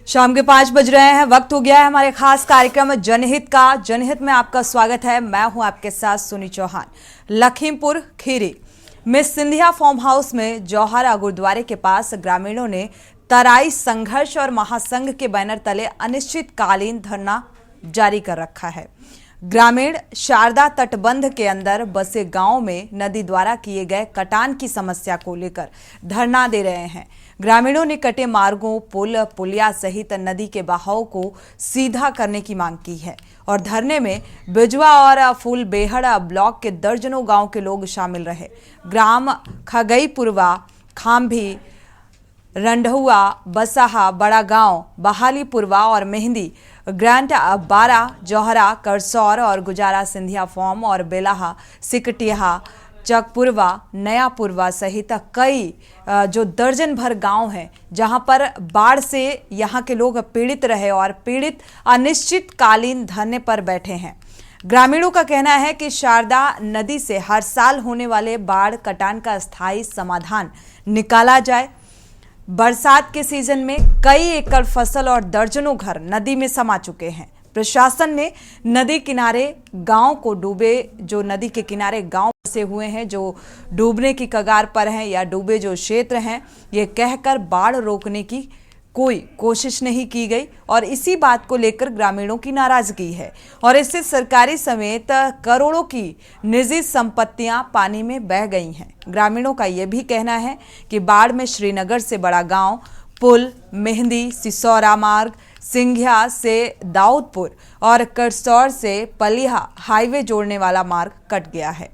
शाम के 5 बज रहे हैं। वक्त हो गया है हमारे खास कार्यक्रम जनहित का। जनहित में आपका स्वागत है। मैं हूं आपके साथ सुनी चौहान। लखीमपुर खीरी में सिंधिया फार्म हाउस में जौहरा गुरुद्वारे के पास ग्रामीणों ने तराई संघर्ष और महासंघ के बैनर तले अनिश्चितकालीन धरना जारी कर रखा है। ग्रामीण शारदा तटबंध के अंदर बसे गांव में नदी द्वारा किए गए कटान की समस्या को लेकर धरना दे रहे हैं। ग्रामीणों ने कटे मार्गों, पुल, पुलिया सहित नदी के बहाव को सीधा करने की मांग की है और धरने में बिजवा और फूलबेहड़ ब्लॉक के दर्जनों गांव के लोग शामिल रहे। ग्राम खगईपुरवा, खाम्भी, रंढुआ, बसाहा, बड़ा गांव, बहालीपुरवा और मेहंदी, ग्रांट बारा, जौहरा, करसौर और गुजारा, सिंधिया फार्म और बेलाहा, सिकटिया, चकपुरवा, नयापुरवा सहित कई जो दर्जन भर गांव हैं जहां पर बाढ़ से यहां के लोग पीड़ित रहे और पीड़ित अनिश्चितकालीन धरने पर बैठे हैं। ग्रामीणों का कहना है कि शारदा नदी से हर साल होने वाले बाढ़ कटान का स्थायी समाधान निकाला जाए। बरसात के सीजन में कई एकड़ फसल और दर्जनों घर नदी में समा चुके हैं। प्रशासन ने नदी किनारे गांव को जो नदी के किनारे गांव बसे हुए हैं, जो डूबने की कगार पर हैं या डूबे जो क्षेत्र हैं, ये कहकर बाढ़ रोकने की कोई कोशिश नहीं की गई और इसी बात को लेकर ग्रामीणों की नाराजगी है और इससे सरकारी समेत करोड़ों की निजी संपत्तियां पानी में बह गई हैं। ग्रामीणों का यह भी कहना है कि बाढ़ में श्रीनगर से बड़ा गांव, पुल, मेहंदी, सिसौरा मार्ग, सिंघिया से दाऊदपुर और करसौर से पलिया हाईवे जोड़ने वाला मार्ग कट गया है,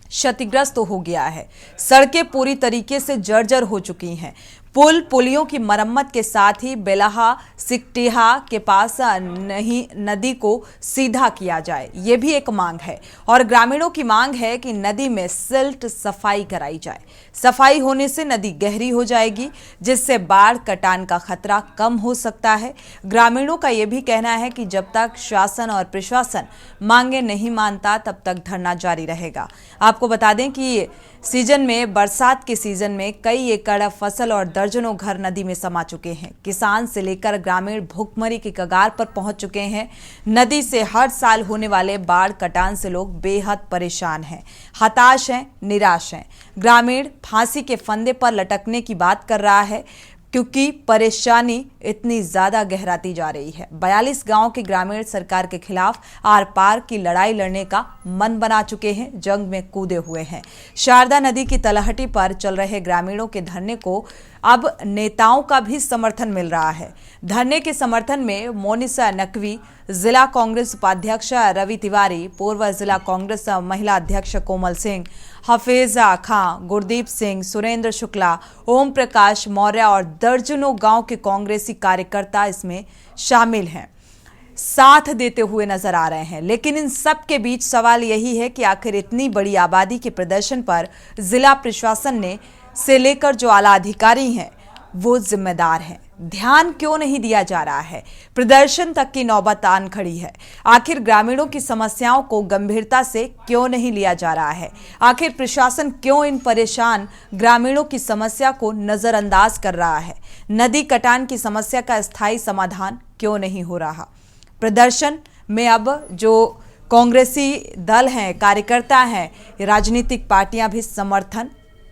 क्षतिग्रस्त हो गया है। सड़कें पूरी तरीके से जर्जर हो चुकी हैं। पुल पुलियों की मरम्मत के साथ ही बेलाहा सिकटिया के पास नहीं नदी को सीधा किया जाए, ये भी एक मांग है और ग्रामीणों की मांग है कि नदी में सिल्ट सफाई कराई जाए। सफाई होने से नदी गहरी हो जाएगी जिससे बाढ़ कटान का खतरा कम हो सकता है। ग्रामीणों का यह भी कहना है कि जब तक शासन और प्रशासन मांगे नहीं मानता तब तक धरना जारी रहेगा। आपको बता दें कि सीजन में, बरसात के सीजन में कई एकड़ फसल और दर्जनों घर नदी में समा चुके हैं। किसान से लेकर ग्रामीण भूखमरी की कगार पर पहुंच चुके हैं। नदी से हर साल होने वाले बाढ़ कटान से लोग बेहद परेशान हैं, हताश हैं, निराश हैं। ग्रामीण फांसी के फंदे पर लटकने की बात कर रहा है क्योंकि परेशानी इतनी ज्यादा गहराती जा रही है। 42 गांव के ग्रामीण सरकार के खिलाफ आर पार की लड़ाई लड़ने का मन बना चुके हैं, जंग में कूदे हुए हैं। शारदा नदी की तलहटी पर चल रहे ग्रामीणों के धरने को अब नेताओं का भी समर्थन मिल रहा है। धरने के समर्थन में मोनिसा नकवी, जिला कांग्रेस उपाध्यक्ष रवि तिवारी, पूर्व जिला कांग्रेस महिला अध्यक्ष कोमल सिंह, हफीजा खां, गुरदीप सिंह, सुरेंद्र शुक्ला, ओम प्रकाश मौर्य और दर्जनों गांव के कांग्रेसी कार्यकर्ता इसमें शामिल हैं, साथ देते हुए नजर आ रहे हैं। लेकिन इन सब के बीच सवाल यही है कि आखिर इतनी बड़ी आबादी के प्रदर्शन पर जिला प्रशासन से लेकर जो आला अधिकारी हैं वो जिम्मेदार हैं। ध्यान क्यों नहीं दिया जा रहा है? प्रदर्शन तक की नौबत आन खड़ी है। आखिर ग्रामीणों की समस्याओं को गंभीरता से क्यों नहीं लिया जा रहा है? आखिर प्रशासन क्यों इन परेशान ग्रामीणों की समस्या को नजरअंदाज कर रहा है? नदी कटान की समस्या का स्थायी समाधान क्यों नहीं हो रहा? प्रदर्शन में अब जो कांग्रेसी दल हैं, कार्यकर्ता हैं, राजनीतिक पार्टियां भी समर्थन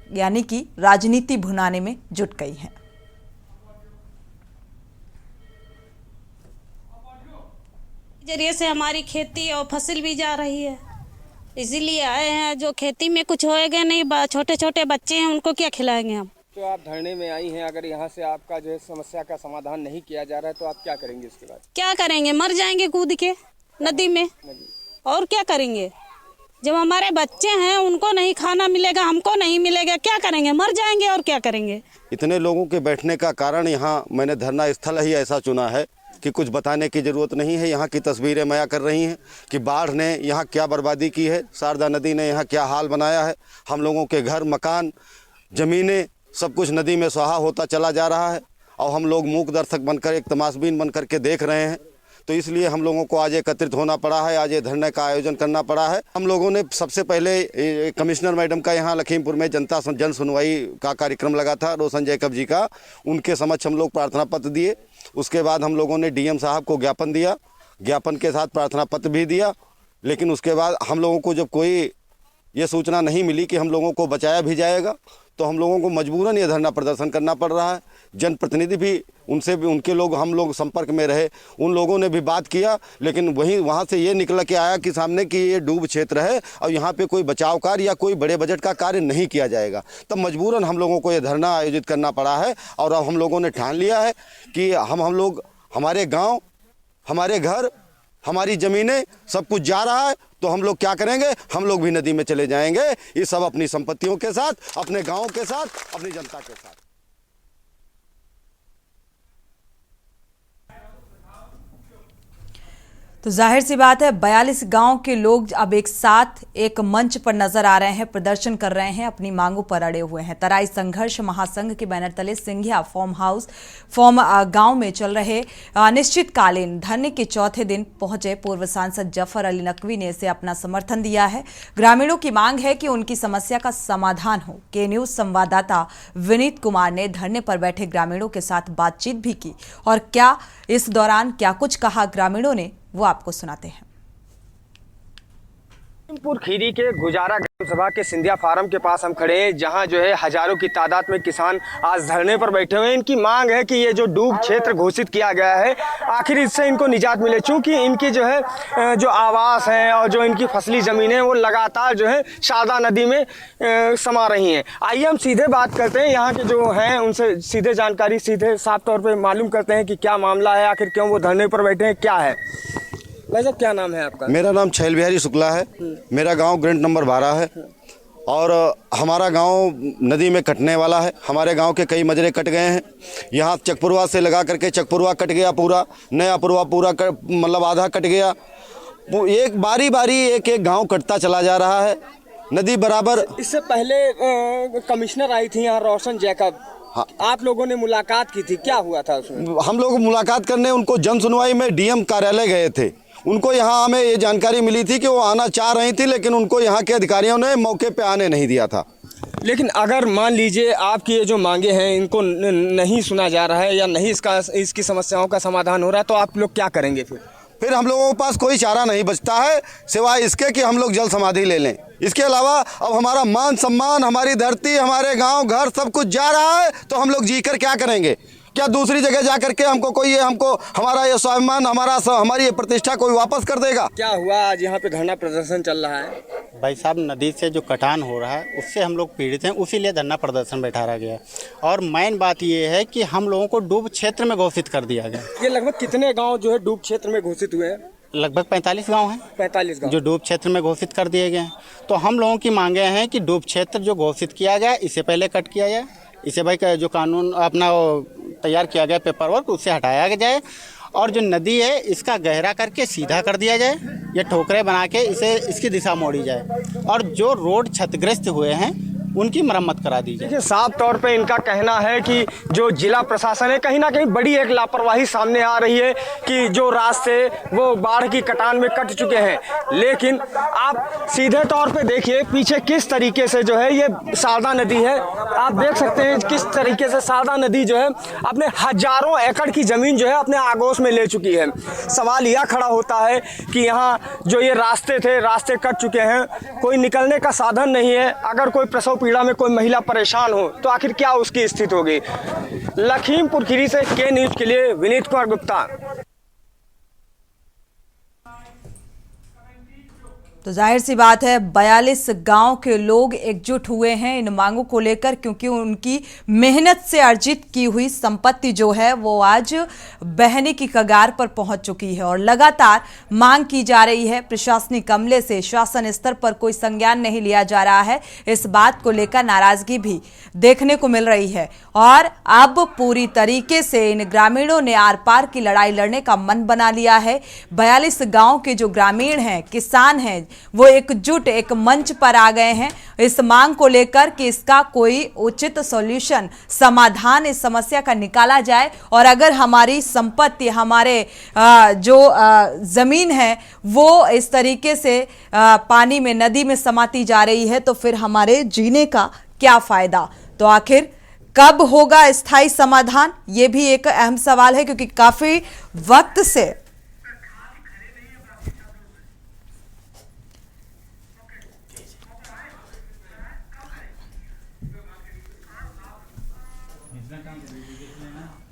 यानी कि राजनीति भुनाने में जुट गई हैं। जरिए से हमारी खेती और फसल भी जा रही है, इसीलिए आए हैं। जो खेती में कुछ होएगा नहीं, छोटे छोटे बच्चे हैं, उनको क्या खिलाएंगे हम। तो आप धरने में आई हैं, अगर यहाँ से आपका जो है समस्या का समाधान नहीं किया जा रहा है तो आप क्या करेंगे इसके बाद? क्या करेंगे? मर जाएंगे कूद के नदी में, और क्या करेंगे? जब हमारे बच्चे हैं उनको नहीं खाना मिलेगा, हमको नहीं मिलेगा, क्या करेंगे? मर जाएंगे और क्या करेंगे? इतने लोगों के बैठने का कारण यहाँ मैंने धरना स्थल ही ऐसा चुना है कि कुछ बताने की ज़रूरत नहीं है। यहाँ की तस्वीरें माया कर रही हैं कि बाढ़ ने यहाँ क्या बर्बादी की है, शारदा नदी ने यहाँ क्या हाल बनाया है। हम लोगों के घर, मकान, ज़मीनें, सब कुछ नदी में स्वाहा होता चला जा रहा है और हम लोग मूक दर्शक बनकर, एक तमाशबीन बन कर के देख रहे हैं। तो इसलिए हम लोगों को आज एकत्रित होना पड़ा है, आज ये धरने का आयोजन करना पड़ा है। हम लोगों ने सबसे पहले कमिश्नर मैडम का यहाँ लखीमपुर में जन सुनवाई का कार्यक्रम लगा था, रोशन जैकब जी का, उनके समक्ष हम लोग प्रार्थना पत्र दिए उसके बाद हम लोगों ने डीएम साहब को ज्ञापन दिया, ज्ञापन के साथ प्रार्थना पत्र भी दिया, लेकिन उसके बाद हम लोगों को जब कोई ये सूचना नहीं मिली कि हम लोगों को बचाया भी जाएगा, तो हम लोगों को मजबूरन ये धरना प्रदर्शन करना पड़ रहा है। जनप्रतिनिधि भी उनसे भी उनके लोग हम लोग संपर्क में रहे, उन लोगों ने भी बात किया, लेकिन वहाँ से ये निकल के आया कि सामने कि ये डूब क्षेत्र है और यहाँ पे कोई बचाव कार्य या कोई बड़े बजट का कार्य नहीं किया जाएगा। तब मजबूरन हम लोगों को ये धरना आयोजित करना पड़ा है और अब हम लोगों ने ठान लिया है कि हम लोग, हमारे गाँव, हमारे घर, हमारी ज़मीनें सब कुछ जा रहा है, तो हम लोग क्या करेंगे, हम लोग भी नदी में चले जाएंगे, ये सब अपनी संपत्तियों के साथ, अपने गाँव के साथ, अपनी जनता के साथ। तो जाहिर सी बात है 42 गांव के लोग अब एक साथ एक मंच पर नजर आ रहे हैं, प्रदर्शन कर रहे हैं, अपनी मांगों पर अड़े हुए हैं। तराई संघर्ष महासंघ के बैनर तले सिंधिया फार्म गांव में चल रहे अनिश्चितकालीन धरने के चौथे दिन पहुंचे पूर्व सांसद जफर अली नकवी ने इसे अपना समर्थन दिया है। ग्रामीणों की मांग है कि उनकी समस्या का समाधान हो। के न्यूज संवाददाता विनीत कुमार ने धरने पर बैठे ग्रामीणों के साथ बातचीत भी की और क्या इस दौरान क्या कुछ कहा ग्रामीणों ने, वो आपको सुनाते हैं। लखीमपुर खीरी के गुजारा ग्राम सभा के सिंधिया फार्म के पास हम खड़े हैं, जहां जो है हजारों की तादाद में किसान आज धरने पर बैठे हुए हैं। इनकी मांग है कि ये जो डूब क्षेत्र घोषित किया गया है, आखिर इससे इनको निजात मिले, चूंकि इनकी जो है जो आवास है और जो इनकी फसली ज़मीनें हैं वो लगातार जो है शारदा नदी में समा रही हैं। आइए हम सीधे बात करते हैं यहाँ के जो हैं उनसे, सीधे जानकारी सीधे साफ तौर पर मालूम करते हैं कि क्या मामला है, आखिर क्यों वो धरने पर बैठे हैं, क्या है। भाई साहब क्या नाम है आपका? मेरा नाम छैल बिहारी शुक्ला है। मेरा गांव ग्रेड नंबर 12 है और हमारा गांव नदी में कटने वाला है। हमारे गांव के कई मजरे कट गए हैं। यहाँ चकपुरवा से लगा करके चकपुरवा कट गया पूरा, नया पुरवा पूरा मतलब आधा कट गया। एक बारी बारी एक एक गांव कटता चला जा रहा है नदी बराबर। इससे पहले कमिश्नर आई थी यहाँ रोशन जैकब, हाँ। आप लोगों ने मुलाकात की थी, क्या हुआ था उसमें? हम लोग मुलाकात करने उनको जन सुनवाई में डीएम कार्यालय गए थे। उनको यहाँ हमें ये जानकारी मिली थी कि वो आना चाह रही थी, लेकिन उनको यहाँ के अधिकारियों ने मौके पे आने नहीं दिया था। लेकिन अगर मान लीजिए आपकी ये जो मांगे हैं इनको नहीं सुना जा रहा है या नहीं इसकी समस्याओं का समाधान हो रहा है, तो आप लोग क्या करेंगे फिर हम लोगों के पास कोई चारा नहीं बचता है सिवाय इसके कि हम लोग जल समाधि ले लें। इसके अलावा अब हमारा मान सम्मान, हमारी धरती, हमारे गांव घर सब कुछ जा रहा है, तो हम लोग जीकर क्या करेंगे? क्या दूसरी जगह जा करके हमको हमारा ये स्वाभिमान, हमारी ये प्रतिष्ठा कोई वापस कर देगा? क्या हुआ आज यहाँ पे धरना प्रदर्शन चल रहा है? भाई साहब, नदी से जो कटान हो रहा है उससे हम लोग पीड़ित हैं, उसीलिए धरना प्रदर्शन बैठाया गया। और मेन बात ये है कि हम लोगों को डूब क्षेत्र में घोषित कर दिया गया। ये लगभग कितने गाँव जो है डूब क्षेत्र में घोषित हुए हैं? लगभग 45 गांव हैं। 45 गाँव जो डूब क्षेत्र में घोषित कर दिए गए हैं। तो हम लोगों की मांगे हैं कि डूब क्षेत्र जो घोषित किया गया इससे पहले कट किया जाए, इसे भाई जो कानून अपना तैयार किया गया पेपर वर्क उससे हटाया जाए, और जो नदी है इसका गहरा करके सीधा कर दिया जाए, ये ठोकरे बना के इसकी दिशा मोड़ी जाए, और जो रोड क्षतिग्रस्त हुए हैं उनकी मरम्मत करा दी जाए। देखिए, साफ तौर पे इनका कहना है कि जो जिला प्रशासन है कहीं ना कहीं बड़ी एक लापरवाही सामने आ रही है कि जो रास्ते वो बाढ़ की कटान में कट चुके हैं, लेकिन आप सीधे तौर पे देखिए पीछे किस तरीके से जो है ये शारदा नदी है, आप देख सकते हैं किस तरीके से शारदा नदी जो है अपने हजारों एकड़ की जमीन जो है अपने आगोश में ले चुकी है। सवाल यह खड़ा होता है कि यहाँ जो ये रास्ते थे, रास्ते कट चुके हैं, कोई निकलने का साधन नहीं है। अगर कोई प्रसव पीड़ा में कोई महिला परेशान हो तो आखिर क्या उसकी स्थिति होगी। लखीमपुर खीरी से के न्यूज के लिए विनीत कुमार गुप्ता। तो जाहिर सी बात है 42 गांव के लोग एकजुट हुए हैं इन मांगों को लेकर, क्योंकि उनकी मेहनत से अर्जित की हुई संपत्ति जो है वो आज बहने की कगार पर पहुंच चुकी है और लगातार मांग की जा रही है। प्रशासनिक अमले से शासन स्तर पर कोई संज्ञान नहीं लिया जा रहा है। इस बात को लेकर नाराजगी भी देखने को मिल रही है और अब पूरी तरीके से इन ग्रामीणों ने आर पार की लड़ाई लड़ने का मन बना लिया है। 42 गाँव के जो ग्रामीण हैं, किसान हैं, वो एकजुट एक मंच पर आ गए हैं इस मांग को लेकर कि इसका कोई उचित सॉल्यूशन, समाधान इस समस्या का निकाला जाए। और अगर हमारी संपत्ति, हमारे जो जमीन है वो इस तरीके से पानी में, नदी में समाती जा रही है तो फिर हमारे जीने का क्या फायदा। तो आखिर कब होगा स्थायी समाधान, ये भी एक अहम सवाल है, क्योंकि काफी वक्त से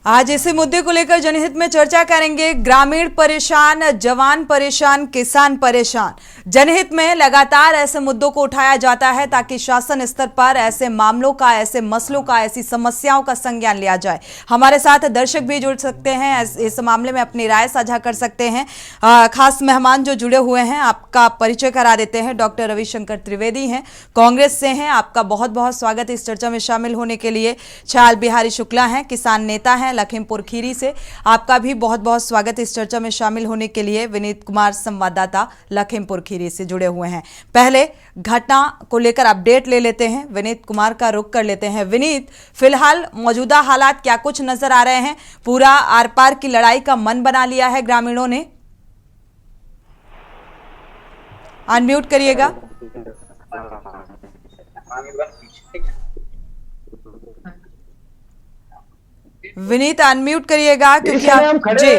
आज इसी मुद्दे को लेकर जनहित में चर्चा करेंगे। ग्रामीण परेशान, जवान परेशान, किसान परेशान। जनहित में लगातार ऐसे मुद्दों को उठाया जाता है ताकि शासन स्तर पर ऐसे मामलों का, ऐसे मसलों का, ऐसी समस्याओं का संज्ञान लिया जाए। हमारे साथ दर्शक भी जुड़ सकते हैं, इस मामले में अपनी राय साझा कर सकते हैं। खास मेहमान जो जुड़े हुए हैं, आपका परिचय करा देते हैं। डॉक्टर रविशंकर त्रिवेदी हैं, कांग्रेस से हैं। आपका बहुत बहुत स्वागत इस चर्चा में शामिल होने के लिए। छाल बिहारी शुक्ला हैं, किसान नेता हैं लखीमपुर खीरी से। आपका भी बहुत बहुत स्वागत इस चर्चा में शामिल होने के लिए। विनीत कुमार संवाददाता लखीमपुर खीरी से जुड़े हुए हैं। पहले घटना को लेकर अपडेट ले लेते हैं, विनीत कुमार का रुख कर लेते हैं। विनीत, फिलहाल मौजूदा हालात क्या कुछ नजर आ रहे हैं? पूरा आर पार की लड़ाई का मन बना लिया है ग्रामीणों ने। अनम्यूट करिएगा। विनीत अनम्यूट करिएगा, क्योंकि हम खड़े जी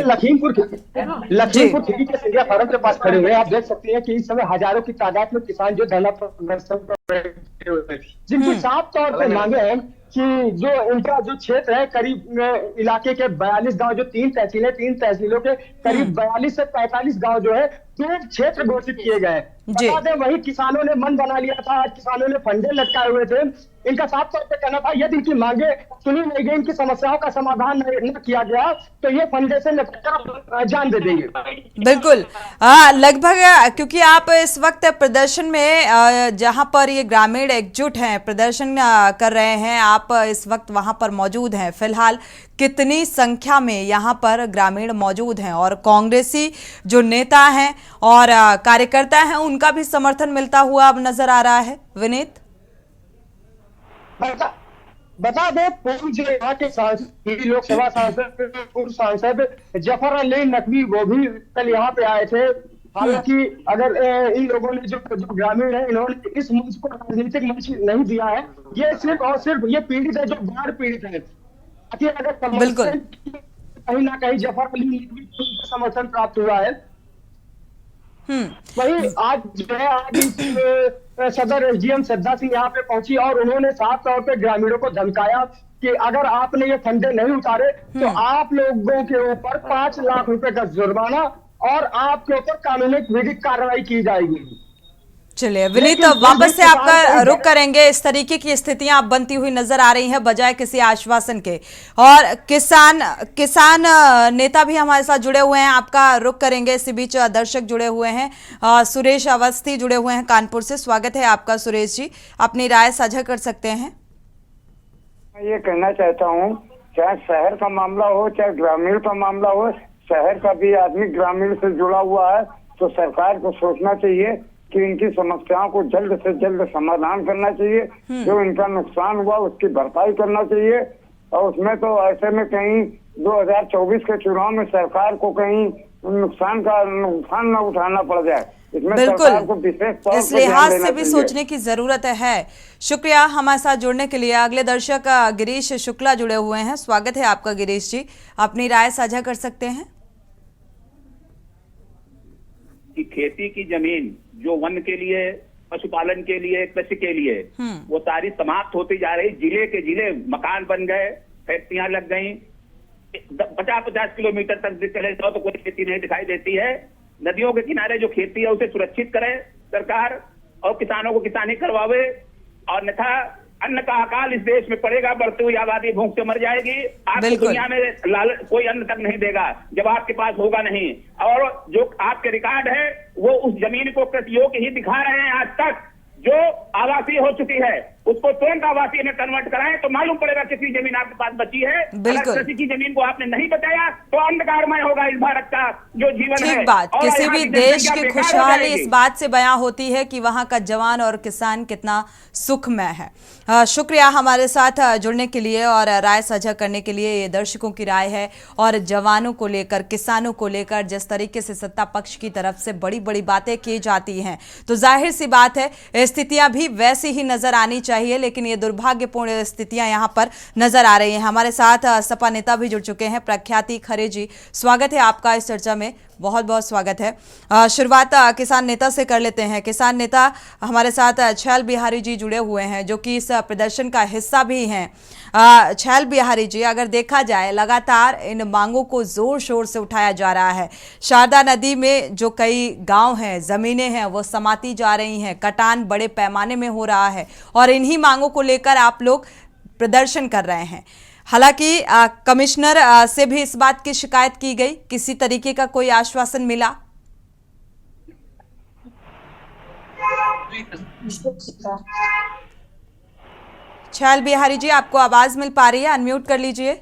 लखीमपुर खीरी के सिंधिया फार्म के पास खड़े हुए हैं। आप देख सकते हैं कि इस समय हजारों की तादाद में किसान जो धरना प्रदर्शन पर बैठे हुए हैं, जिनकी साफ तौर पर मांगे हैं कि जो उनका जो क्षेत्र है, करीब इलाके के 42 गांव, जो 3 तहसीलों के करीब 42 से 45 गांव जो है तो क्षेत्र घोषित किए गए। बता दें, वही किसानों ने मन बना लिया था। आज किसानों ने फंडे लटकाए हुए थे। इनका साफ तौर पर कहना था, यदि इनकी मांगे सुनी नहीं गई, इनकी समस्याओं का समाधान न किया गया, तो ये फंडे से निपटकर जान दे देंगे। बिल्कुल। लगभग, क्योंकि आप इस वक्त प्रदर्शन में, जहां पर ये ग्रामीण एकजुट हैं, प्रदर्शन कर रहे हैं, आप इस वक्त वहां पर मौजूद हैं। फिलहाल कितनी संख्या में यहां पर ग्रामीण मौजूद हैं, और कांग्रेसी जो नेता हैं और कार्यकर्ता हैं, उनका भी समर्थन मिलता हुआ अब नजर आ रहा है? विनीत, बता दें, पूर्व जो यहाँ के सांसद, लोकसभा सांसद, पूर्व सांसद जफर अली नकवी, वो भी कल यहाँ पे आए थे। हालांकि अगर इन लोगों ने जो ग्रामीण है, इन्होंने इस मंच को राजनीतिक मंच नहीं दिया है। ये सिर्फ और सिर्फ ये पीड़ित है, जो बाढ़ पीड़ित है। अगर बिल्कुल कहीं ना कहीं जफर अली नकवी को समर्थन प्राप्त हुआ है। वही आज जो है, आज सदर एसडीएम श्रद्धा सिंह यहाँ पे पहुंची और उन्होंने साफ तौर पे ग्रामीणों को धमकाया कि अगर आपने ये फंडे नहीं उतारे तो आप लोगों के ऊपर 5 लाख रुपए का जुर्माना और आपके ऊपर कानूनी विधिक कार्रवाई की जाएगी। चलिए विनीत, वापस से आपका रुख करेंगे। इस तरीके की स्थितियां अब बनती हुई नजर आ रही हैं बजाय किसी आश्वासन के, और किसान नेता भी हमारे साथ जुड़े हुए हैं। आपका रुख करेंगे। इसी बीच दर्शक जुड़े हुए हैं, सुरेश अवस्थी जुड़े हुए हैं कानपुर से। स्वागत है आपका सुरेश जी, अपनी राय साझा कर सकते हैं। मैं ये कहना चाहता हूँ, चाहे शहर का मामला हो, चाहे ग्रामीण का मामला हो, शहर का भी आदमी ग्रामीण से जुड़ा हुआ है, तो सरकार को सोचना चाहिए कि इनकी समस्याओं को जल्द से जल्द समाधान करना चाहिए। जो इनका नुकसान हुआ उसकी भरपाई करना चाहिए। और उसमें तो ऐसे में कहीं 2024 के चुनाव में सरकार को कहीं नुकसान न उठाना पड़ जाए, इसमें सरकार को विशेष तौर पर इस लिहाज से भी सोचने की जरूरत है। शुक्रिया हमारे साथ जुड़ने के लिए। अगले दर्शक गिरीश शुक्ला जुड़े हुए हैं। स्वागत है आपका गिरीश जी, अपनी राय साझा कर सकते हैं। कि खेती की जमीन जो वन के लिए, पशुपालन के लिए, कृषि के लिए, वो सारी समाप्त होती जा रही। जिले के जिले मकान बन गए, फैक्ट्रियां लग गई। 50-50 किलोमीटर तक चले जाओ तो कोई खेती नहीं दिखाई देती है। नदियों के किनारे जो खेती है उसे सुरक्षित करे सरकार, और किसानों को किसानी करवावे, और अन्यथा अन्न का अकाल इस देश में पड़ेगा। बढ़ती हुई आबादी भूख से मर जाएगी। आपकी दुनिया में कोई अन्न तक नहीं देगा जब आपके पास होगा नहीं। और जो आपके रिकॉर्ड है वो उस जमीन को कृषि योग्य ही दिखा रहे हैं। आज तक जो आवासीय हो चुकी है उसको तुरंत आवासीय में कन्वर्ट कराएं तो मालूम पड़ेगा कितनी जमीन आपके पास बची है। अगर कृषि की जमीन को आपने नहीं बचाया तो अंधकारमय होगा इस भारत का जो जीवन है। ठीक बात, किसी भी देश की खुशहाली इस बात से बयां होती है कि वहां का जवान और किसान कितना सुखमय है। शुक्रिया हमारे साथ जुड़ने के लिए और राय साझा करने के लिए। ये दर्शकों की राय है, और जवानों को लेकर, किसानों को लेकर जिस तरीके से सत्ता पक्ष की तरफ से बड़ी बड़ी बातें की जाती हैं, तो जाहिर सी बात है स्थितियां भी वैसी ही नजर आनी चाहिए। चाहिए, लेकिन ये दुर्भाग्यपूर्ण स्थितियां यहाँ पर नजर आ रही हैं। हमारे साथ सपा नेता भी जुड़ चुके हैं, प्रख्याति खरे जी, स्वागत है आपका इस चर्चा में, बहुत बहुत स्वागत है। शुरुआत किसान नेता से कर लेते हैं। किसान नेता हमारे साथ छैल बिहारी जी जुड़े हुए हैं, जो कि इस प्रदर्शन का हिस्सा भी हैं। छैल बिहारी जी, अगर देखा जाए लगातार इन मांगों को जोर शोर से उठाया जा रहा है। शारदा नदी में जो कई गांव हैं, जमीनें हैं, वो समाती जा रही हैं, कटान बड़े पैमाने में हो रहा है और इन्हीं मांगों को लेकर आप लोग प्रदर्शन कर रहे हैं। हालांकि कमिश्नर से भी इस बात की शिकायत की गई, किसी तरीके का कोई आश्वासन मिला? छैल बिहारी जी, आपको आवाज मिल पा रही है? अनम्यूट कर लीजिए।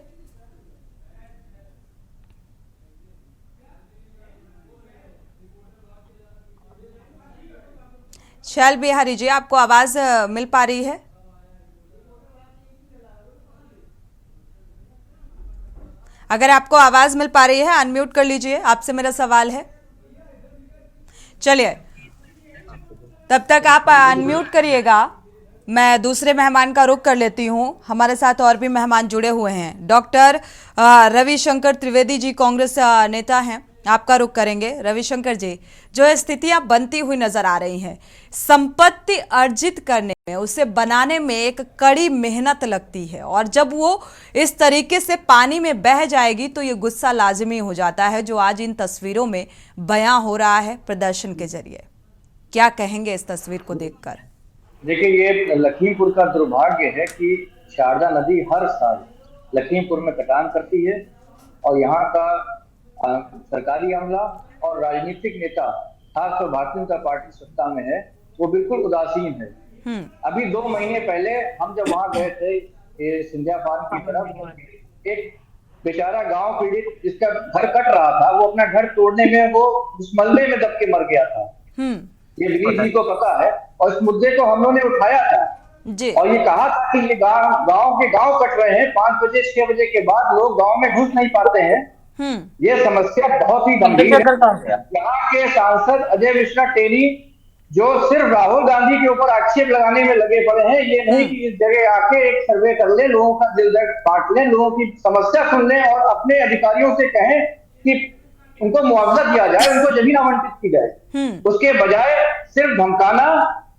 छैल बिहारी जी, आपको आवाज मिल पा रही है? अगर आपको आवाज मिल पा रही है, अनम्यूट कर लीजिए, आपसे मेरा सवाल है। चलिए, तब तक आप अनम्यूट करिएगा, मैं दूसरे मेहमान का रुख कर लेती हूं। हमारे साथ और भी मेहमान जुड़े हुए हैं। डॉक्टर रविशंकर त्रिवेदी जी, कांग्रेस नेता हैं, आपका रुख करेंगे। रविशंकर जी, जो स्थितियां बनती हुई नजर आ रही हैं, संपत्ति अर्जित करने में, उसे बनाने में एक कड़ी मेहनत लगती है, और जब वो इस तरीके से पानी में बह जाएगी तो ये गुस्सा लाजिमी हो जाता है, जो आज इन तस्वीरों में बयां हो रहा है प्रदर्शन के जरिए। क्या कहेंगे इस तस्वीर को देखकर? देखिए, ये लखीमपुर का दुर्भाग्य है कि शारदा नदी हर साल लखीमपुर में कटान करती है और यहाँ का सरकारी अमला और राजनीतिक नेता, खासकर भारतीय जनता पार्टी सत्ता में है, वो बिल्कुल उदासीन है। अभी 2 महीने पहले हम जब वहां गए थे सिंधिया फार्म की तरफ, एक बेचारा गांव पीड़ित जिसका घर कट रहा था, वो अपना घर तोड़ने में वो उस मलबे में दब के मर गया था। ये दिलीप जी को पता है, और इस मुद्दे को हम लोगों ने उठाया था जी। और ये कहा था कि ये गांव कट रहे हैं, 5 बजे 6 बजे के बाद लोग गांव में घुस नहीं पाते हैं। ये समस्या बहुत ही गंभीर है। यहाँ के सांसद अजय मिश्रा टेनी, जो सिर्फ राहुल गांधी के ऊपर आक्षेप लगाने में लगे पड़े हैं, ये नहीं कि इस जगह आके एक सर्वे कर ले, लोगों का दिल दर्द बांट लें, लोगों की समस्या सुन लें और अपने अधिकारियों से कहें कि उनको मुआवजा दिया जाए, उनको जमीन आवंटित की जाए। उसके बजाय सिर्फ धमकाना,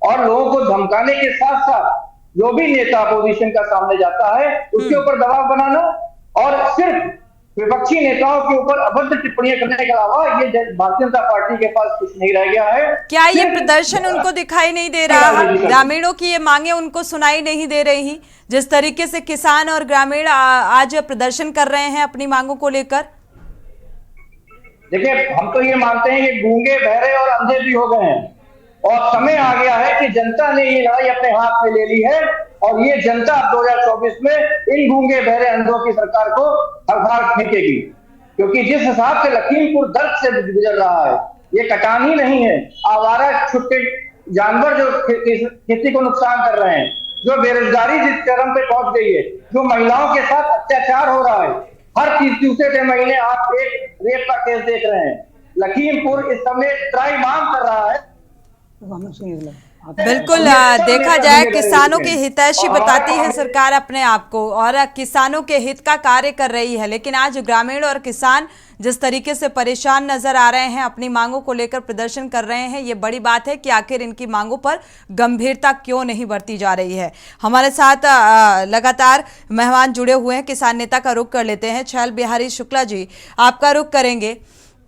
और लोगों को धमकाने के साथ साथ जो भी नेता अपोजिशन का सामने जाता है उसके ऊपर दबाव बनाना, और सिर्फ विपक्षी नेताओं के ऊपर अभद्र टिप्पणियां करने के अलावा ये भारतीय जनता पार्टी के पास कुछ नहीं रह गया है। क्या ये प्रदर्शन उनको दिखाई नहीं दे रहा? ग्रामीणों की ये मांगे उनको सुनाई नहीं दे रही, जिस तरीके से किसान और ग्रामीण आज प्रदर्शन कर रहे हैं अपनी मांगों को लेकर? देखिए, हम तो ये मानते हैं कि गूंगे, बहरे और अंधे भी हो गए हैं, और समय आ गया है कि जनता ने ये लड़ाई अपने हाथ में ले ली है, और ये जनता 2024 में इन गूंगे बहरे अंधों की सरकार को हर फेंकेगी। क्योंकि जिस हिसाब से लखीमपुर दर्द से गुजर रहा है, ये कटान ही नहीं है, आवारा छुट्टे जानवर जो खेती को नुकसान कर रहे हैं, जो बेरोजगारी जिस चरम पे पहुंच गई है, जो महिलाओं के साथ अत्याचार हो रहा है, हर तीसरे महीने आप एक रेप का केस देख रहे हैं। लखीमपुर इस समय त्राहिमाम कर रहा है। बिल्कुल, देखा जाए किसानों की हितैषी बताती है सरकार अपने आप को, और किसानों के हित का कार्य कर रही है, लेकिन आज ग्रामीण और किसान जिस तरीके से परेशान नजर आ रहे हैं, अपनी मांगों को लेकर प्रदर्शन कर रहे हैं, ये बड़ी बात है कि आखिर इनकी मांगों पर गंभीरता क्यों नहीं बरती जा रही है। हमारे साथ लगातार मेहमान जुड़े हुए हैं, किसान नेता का रुख कर लेते हैं। छैल बिहारी शुक्ला जी, आपका रुख करेंगे।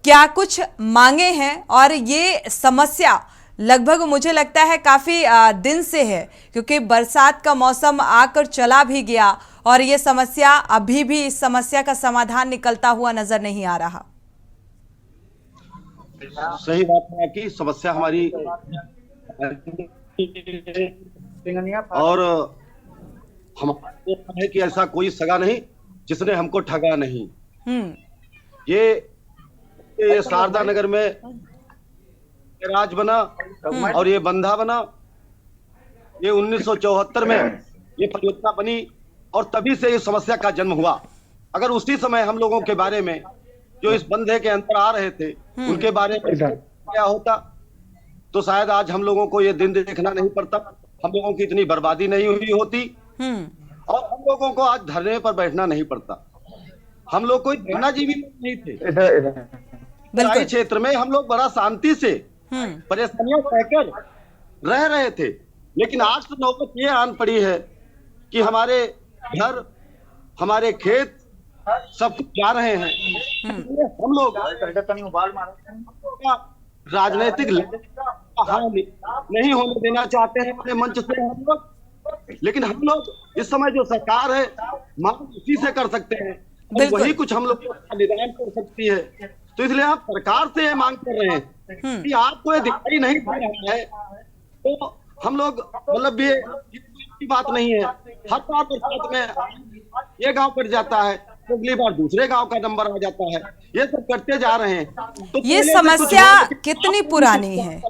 क्या कुछ मांगे हैं, और ये समस्या लगभग मुझे लगता है काफी दिन से है, क्योंकि बरसात का मौसम आकर चला भी गया और ये समस्या अभी भी, इस समस्या का समाधान निकलता हुआ नजर नहीं आ रहा। सही बात है कि समस्या हमारी, और हम है कि ऐसा कोई सगा नहीं जिसने हमको ठगा नहीं। ये शारदा नगर में राज बना और ये बंधा बना, ये 1974 में ये परियोजना बनी, और तभी से इस समस्या का जन्म हुआ। अगर उसी समय हम लोगों के बारे में, जो इस बंधे के अंदर आ रहे थे, उनके बारे में क्या होता, तो शायद आज हम लोगों को ये दिन देखना नहीं पड़ता। हम लोगों की इतनी बर्बादी नहीं हुई होती और हम लोगों को आज धरने पर बैठना नहीं पड़ता। हम लोग कोई धरनाजीवी नहीं थे। तराई क्षेत्र में हम लोग बड़ा शांति से परेशानियां सहकर रह रहे थे, लेकिन आज तो नौबत ये आन पड़ी है कि हमारे घर, हमारे खेत सब कुछ जा रहे हैं। हम लोग राजनीतिक नहीं होने देना चाहते हैं अपने मंच से हम लोग, लेकिन हम लोग इस समय जो सरकार है मांग उसी से कर सकते हैं, वही कुछ हम लोग निदान कर सकती है। तो इसलिए हम सरकार से ये मांग कर रहे हैं कि आपको ये दिखाई नहीं दे रहा है तो हम लोग मतलब ये की बात नहीं है। हर बार बरसात में ये गांव कट जाता है तो अगली बार दूसरे गांव का नंबर आ जाता है, ये सब करते जा रहे हैं। तो ये समस्या कितनी पुरानी है?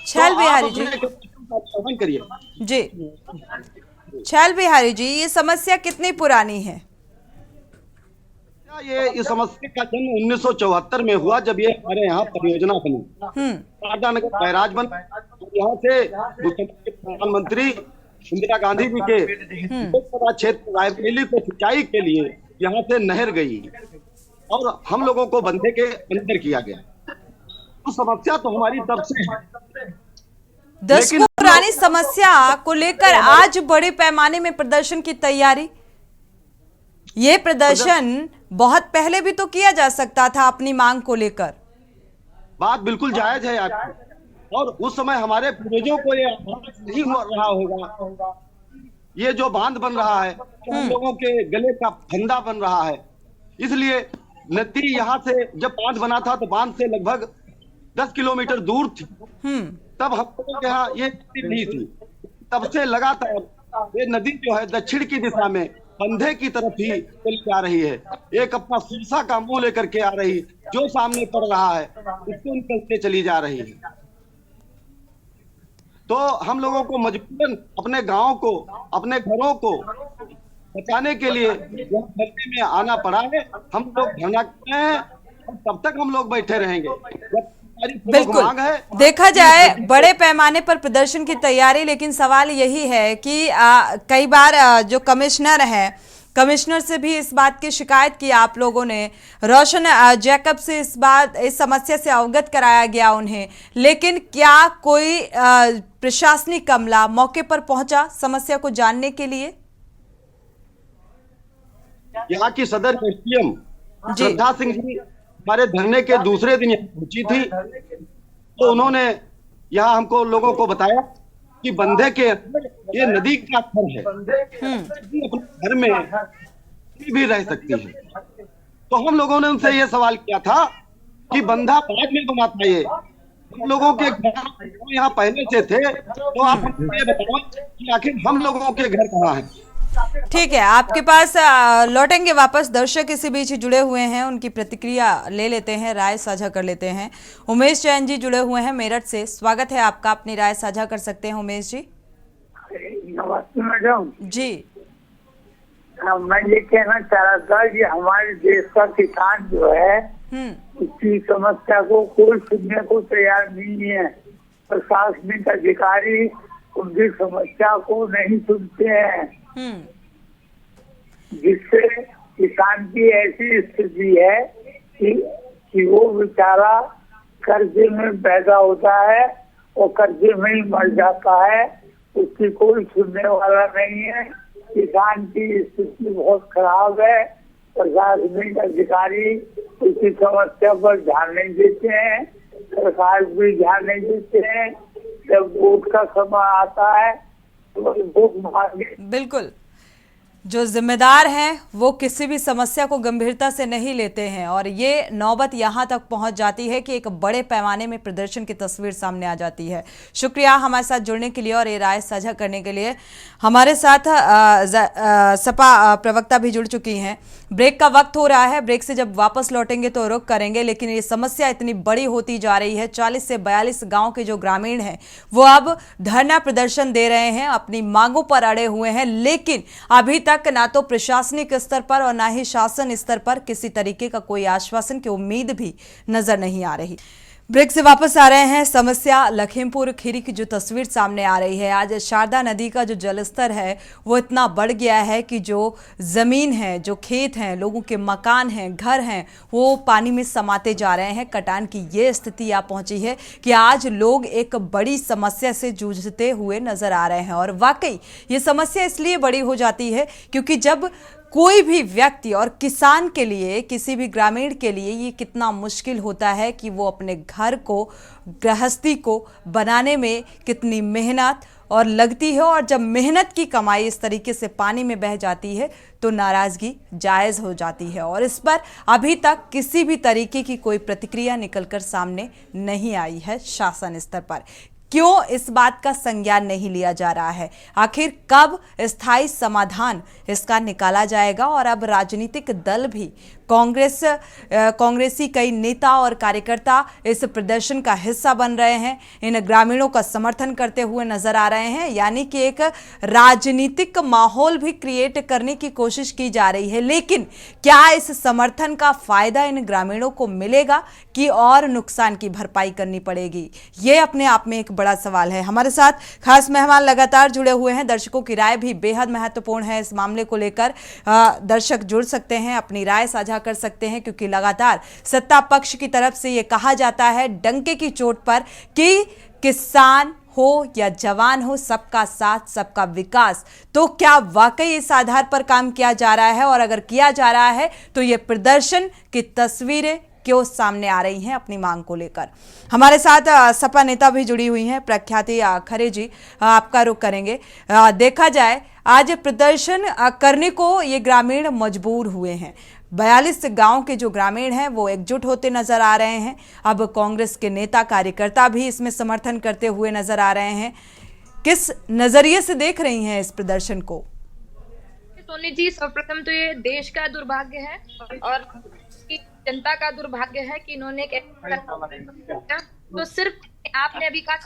छैल बिहारी जी करिए जी, छैल बिहारी जी, ये समस्या कितनी पुरानी है? ये इस समस्या का जन्म 1974 में हुआ, जब ये हमारे यहाँ परियोजना बनी, शारदा नगर बैराज बना। यहाँ से प्रधानमंत्री इंदिरा गांधी जी के लोकसभा क्षेत्र रायबरेली को सिंचाई के लिए यहाँ से नहर गई और हम लोगों को बंधे के अंदर किया गया। तो समस्या तो हमारी तब से है। दशकों पुरानी समस्या को लेकर आज बड़े पैमाने में प्रदर्शन की तैयारी। ये प्रदर्शन बहुत पहले भी तो किया जा सकता था अपनी मांग को लेकर। बात बिल्कुल जायज है आपकी, और उस समय हमारे पूर्वजों को ये नहीं हो रहा होगा। ये जो बांध बन रहा है तो हम लोगों के गले का फंदा बन रहा है। इसलिए नदी यहाँ से जब बांध बना था तो बांध से लगभग 10 किलोमीटर दूर थी, तब हम लोगों के यहाँ ये नदी नहीं थी। तब से लगातार ये नदी जो है दक्षिण की दिशा में बंधे की तरफ ही चली जा रही है। एक अपना शीशा का मुंह लेकर के आ रही, जो सामने पड़ रहा है उसको निकलते चली जा रही है। तो हम लोगों को मजबूरन अपने गांव को, अपने घरों को बचाने के लिए धरने में आना पड़ा है। हम लोग धरना कर रहे हैं, तब तक हम लोग बैठे रहेंगे। बिल्कुल, देखा जाए बड़े पैमाने पर प्रदर्शन की तैयारी, लेकिन सवाल यही है कि कई बार जो कमिश्नर है, कमिश्नर से भी इस बात की शिकायत की आप लोगों ने, रोशन जैकब से इस समस्या से अवगत कराया गया उन्हें, लेकिन क्या कोई प्रशासनिक अमला मौके पर पहुंचा समस्या को जानने के लिए? यहाँ की सदर एसडीएम श्रद्धा सिंह जी हमारे धरने के दूसरे दिन पहुंची थी, तो उन्होंने यहाँ हमको लोगों को बताया कि बंधे के ये नदी का घर है, अपने घर में भी रह सकती है। तो हम लोगों ने उनसे ये सवाल किया था कि बंधा बाद में बना था, ये हम लोगों के घर यहाँ पहले से थे, तो आप हमको ये बताओ कि आखिर हम लोगों के घर कहाँ हैं? ठीक है, आपके पास लौटेंगे वापस। दर्शक इसी बीच जुड़े हुए हैं, उनकी प्रतिक्रिया ले लेते हैं, राय साझा कर लेते हैं। उमेश जैन जी जुड़े हुए हैं मेरठ से, स्वागत है आपका, अपनी राय साझा कर सकते हैं उमेश जी। नमस्ते मैडम जी। मैं ये कहना चाह रहा था कि हमारे देश का किसान जो है उसकी समस्या को कोई सुनने को तैयार नहीं है। प्रशासनिक अधिकारी उनकी समस्या को नहीं सुनते हैं, जिससे किसान की ऐसी स्थिति है कि वो बेचारा कर्जे में पैदा होता है और कर्जे में ही मर जाता है। उसकी कोई सुनने वाला नहीं है। किसान की स्थिति बहुत खराब है। प्रशासनिक अधिकारी उसकी समस्या पर ध्यान नहीं देते हैं, सरकार भी ध्यान नहीं देते हैं। जब वोट का समय आता है तो वोट मांगे। बिल्कुल, जो जिम्मेदार हैं वो किसी भी समस्या को गंभीरता से नहीं लेते हैं, और ये नौबत यहाँ तक पहुँच जाती है कि एक बड़े पैमाने में प्रदर्शन की तस्वीर सामने आ जाती है। शुक्रिया हमारे साथ जुड़ने के लिए और ये राय साझा करने के लिए। हमारे साथ सपा प्रवक्ता भी जुड़ चुकी हैं। ब्रेक का वक्त हो रहा है, ब्रेक से जब वापस लौटेंगे तो रुक करेंगे, लेकिन ये समस्या इतनी बड़ी होती जा रही है। 40 से 42 गाँव के जो ग्रामीण हैं वो अब धरना प्रदर्शन दे रहे हैं, अपनी मांगों पर अड़े हुए हैं, लेकिन अभी तक ना तो प्रशासनिक स्तर पर और ना ही शासन स्तर पर किसी तरीके का कोई आश्वासन की उम्मीद भी नजर नहीं आ रही। ब्रेक से वापस आ रहे हैं। समस्या लखीमपुर खीरी की जो तस्वीर सामने आ रही है, आज शारदा नदी का जो जलस्तर है वो इतना बढ़ गया है कि जो ज़मीन है, जो खेत हैं, लोगों के मकान हैं, घर हैं, वो पानी में समाते जा रहे हैं। कटान की ये स्थिति आ पहुंची है कि आज लोग एक बड़ी समस्या से जूझते हुए नजर आ रहे हैं। और वाकई ये समस्या इसलिए बड़ी हो जाती है क्योंकि जब कोई भी व्यक्ति, और किसान के लिए, किसी भी ग्रामीण के लिए ये कितना मुश्किल होता है कि वो अपने घर को, गृहस्थी को बनाने में कितनी मेहनत और लगती है, और जब मेहनत की कमाई इस तरीके से पानी में बह जाती है तो नाराजगी जायज़ हो जाती है। और इस पर अभी तक किसी भी तरीके की कोई प्रतिक्रिया निकलकर सामने नहीं आई है शासन स्तर पर। क्यों इस बात का संज्ञान नहीं लिया जा रहा है? आखिर कब स्थायी समाधान इसका निकाला जाएगा? और अब राजनीतिक दल भी, कांग्रेसी कई नेता और कार्यकर्ता इस प्रदर्शन का हिस्सा बन रहे हैं, इन ग्रामीणों का समर्थन करते हुए नजर आ रहे हैं। यानी कि एक राजनीतिक माहौल भी क्रिएट करने की कोशिश की जा रही है। लेकिन क्या इस समर्थन का फायदा इन ग्रामीणों को मिलेगा कि और नुकसान की भरपाई करनी पड़ेगी? ये अपने आप में एक बड़ा सवाल है। हमारे साथ खास मेहमान लगातार जुड़े हुए हैं। दर्शकों की राय भी बेहद महत्वपूर्ण है इस मामले को लेकर। दर्शक जुड़ सकते हैं, अपनी राय साझा कर सकते हैं, क्योंकि लगातार सत्ता पक्ष की तरफ से यह कहा जाता है डंके की चोट पर कि किसान हो या जवान हो, सबका साथ सबका विकास। तो क्या वाकई इस आधार पर काम किया जा रहा है? और अगर किया जा रहा है तो ये प्रदर्शन की तस्वीरें क्यों सामने आ रही हैं अपनी मांग को लेकर? हमारे साथ सपा नेता भी जुड़ी हुई हैं, प्रख्याति खरे जी, आपका रुख करेंगे। देखा जाए आज प्रदर्शन करने को ये ग्रामीण मजबूर हुए हैं। 42 गांव के जो ग्रामीण हैं वो एकजुट होते नजर आ रहे हैं। अब कांग्रेस के नेता कार्यकर्ता भी इसमें समर्थन करते हुए नजर आ रहे हैं। किस नजरिए से देख रही हैं इस प्रदर्शन को? सोनी जी, सर्वप्रथम तो ये देश का दुर्भाग्य है और जनता का दुर्भाग्य है कि इन्होंने तो सिर्फ आपने अभी कहा